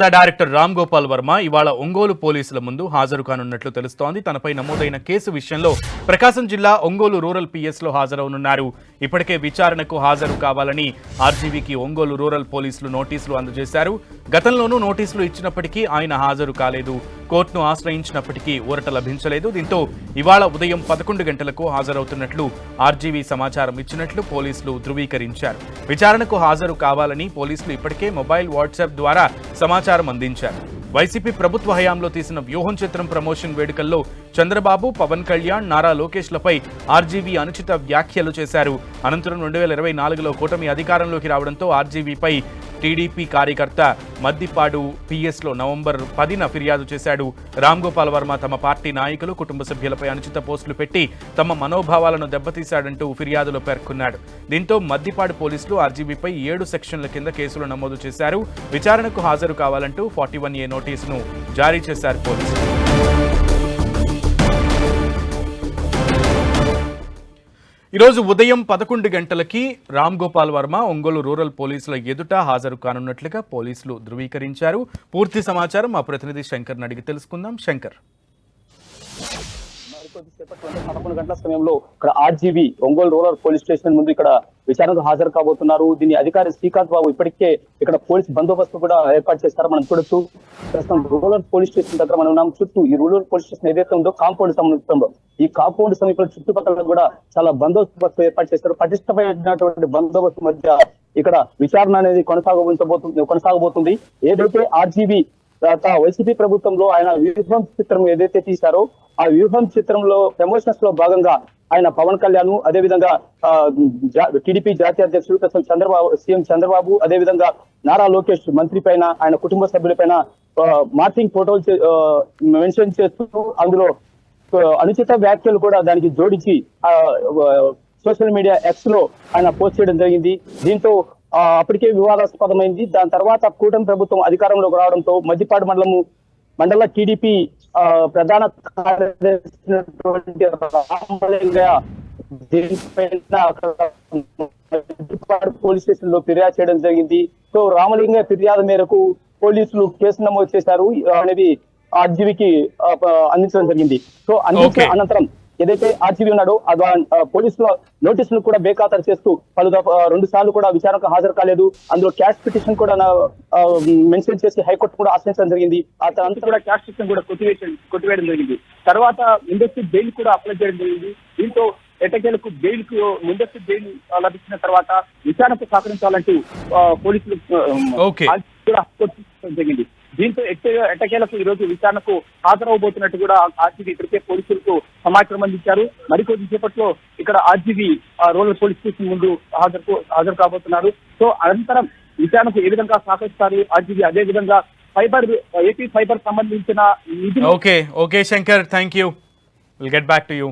Director Ram Gopal Varma ఇవాళ ఒంగోలు పోలీసుల ముందు హాజరు కానున్నట్లు తెలుస్తోంది. తనపై నమోదైన కేసు విషయంలో ప్రకాశం జిల్లా ఒంగోలు రూరల్ పిఎస్ లో హాజరవునున్నారు. ఇప్పటికే విచారణకు హాజరు కావాలని ఆర్జీవీకి ఒంగోలు రూరల్ పోలీసులు నోటీసులు అందజేశారు. గతంలోనూ నోటీసులు ఇచ్చినప్పటికీ ఆయన హాజరు కాలేదు. కోర్టును ఆశ్రయించినప్పటికీ ఊరట లభించలేదు. దీంతో ఇవాళ ఉదయం 11 గంటలకు హాజరవుతున్నట్లు ఆర్జీవీ సమాచారం ఇచ్చినట్లు పోలీసులు ధృవీకరించారు. విచారణకు హాజరు కావాలని పోలీసులు ఇప్పటికే మొబైల్ వాట్సాప్ ద్వారా సమాచారం అందించారు. వైసీపీ ప్రభుత్వ హయాంలో తీసిన వ్యూహం చిత్రం ప్రమోషన్ వేడుకల్లో చంద్రబాబు, పవన్ కళ్యాణ్, నారా లోకేష్లపై ఆర్జీవీ అనుచిత వ్యాఖ్యలు చేశారు. అనంతరం 2024లో కూటమి అధికారంలోకి రావడంతో ఆర్జీవీపై టీడీపీ కార్యకర్త మద్దిపాడు పిఎస్లో నవంబర్ 10న ఫిర్యాదు చేశాడు. రామ్ గోపాల్ వర్మ తమ పార్టీ నాయకులు, కుటుంబ సభ్యులపై అనుచిత పోస్టులు పెట్టి తమ మనోభావాలను దెబ్బతీశాడంటూ ఫిర్యాదులో పేర్కొన్నాడు. దీంతో మద్దిపాడు పోలీసులు ఆర్జీవీపై 7 సెక్షన్ల కింద కేసులు నమోదు చేశారు. విచారణకు హాజరు కావాలంటూ 41A నోటీసును జారీ చేశారు పోలీసులు. ఈరోజు ఉదయం 11 గంటలకి రామ్ గోపాల్ వర్మ ఒంగోలు రూరల్ పోలీసుల ఎదుట హాజరు కానున్నట్లుగా పోలీసులు ధృవీకరించారు. పూర్తి సమాచారం మా ప్రతినిధి శంకర్ అడిగి తెలుసుకుందాం. శంకర్, కొద్దిసేపటి 11 గంటల సమయంలో ఇక్కడ RGV Ongole rural police station ముందు ఇక్కడ విచారణకు హాజరు కాబోతున్నారు. దీని అధికారి శ్రీకాంత్ బాబు ఇప్పటికే ఇక్కడ పోలీస్ బందోబస్తు కూడా ఏర్పాటు చేస్తారు. మనం చూడొచ్చు, ప్రస్తుతం రూరల్ పోలీస్ స్టేషన్ దగ్గర మనం ఉన్నాం. చుట్టూ ఈ రూరల్ పోలీస్ స్టేషన్ ఏదైతే ఉందో కాంపౌండ్ సమీపంలో, ఈ కాంపౌండ్ సమీపంలో చుట్టుపక్కల కూడా చాలా బందోబస్తు ఏర్పాటు చేస్తారు. పటిష్టమైనటువంటి బందోబస్తు మధ్య ఇక్కడ విచారణ అనేది కొనసాగబోతుంది. ఏదైతే ఆర్జీవీ వైసీపీ ప్రభుత్వంలో ఆయన వ్యూహం చిత్రం ఏదైతే తీశారో ఆ వ్యూహం చిత్రంలో ప్రమోషన్స్ లో భాగంగా ఆయన పవన్ కళ్యాణ్, అదేవిధంగా టీడీపీ జాతీయ అధ్యక్షుడు సీఎం చంద్రబాబు, అదేవిధంగా నారా లోకేష్ మంత్రి పైన, ఆయన కుటుంబ సభ్యులపైన మార్ఫింగ్ ఫోటోలు మెన్షన్ చేస్తూ అందులో అనుచిత వ్యాఖ్యలు కూడా దానికి జోడించి సోషల్ మీడియా ఎక్స్ లో ఆయన పోస్ట్ చేయడం జరిగింది. దీంతో అప్పటికే వివాదాస్పదమైంది. దాని తర్వాత కూటమి ప్రభుత్వం అధికారంలోకి రావడంతో మద్దిపాడు మండల టీడీపీ ప్రధాన కార్యదర్శి మద్దిపాడు పోలీస్ స్టేషన్ లో ఫిర్యాదు చేయడం జరిగింది. సో రామలింగ ఫిర్యాదు మేరకు పోలీసులు కేసు నమోదు చేశారు అనేది ఆర్జీవీకి అందించడం జరిగింది. సో అందించిన అనంతరం ఏదైతే ఆర్జీవీ ఉన్నాడో పోలీసుల నోటీసులు కూడా బేఖాతరు చేస్తూ 2 సార్లు కూడా విచారణకు హాజరు కాలేదు. అందులో క్యాష్ పిటిషన్ కూడా మెన్షన్ చేసి హైకోర్టు కూడా ఆశ్రయించడం జరిగింది. ఆ తర్వాత కూడా క్యాష్ పిటిషన్ కూడా కొట్టివేయడం జరిగింది. తర్వాత ముందస్తు బెయిల్ కూడా అప్లై చేయడం జరిగింది. దీంతో ఎట్టకేలకు బెయిల్ కు ముందస్తు బెయిల్ లభించిన తర్వాత విచారణకు సహకరించాలంటూ పోలీసులు కూడా జరిగింది. దీంతో ఎట్టకేలకు ఈ రోజు విచారణకు హాజరవబోతున్నట్టు కూడా ఆర్జీవీ ఇప్పటికే పోలీసులకు సమాచారం అందించారు. మరికొద్ది సేపట్లో ఇక్కడ ఆర్జీవీ రూరల్ పోలీస్ స్టేషన్ ముందు హాజరు కాబోతున్నారు. సో అనంతరం విచారణకు ఏ విధంగా సహకరిస్తారు ఆర్జీవీ, అదే విధంగా ఏపీ ఫైబర్ సంబంధించిన okay Shankar, thank you. Will get back to you.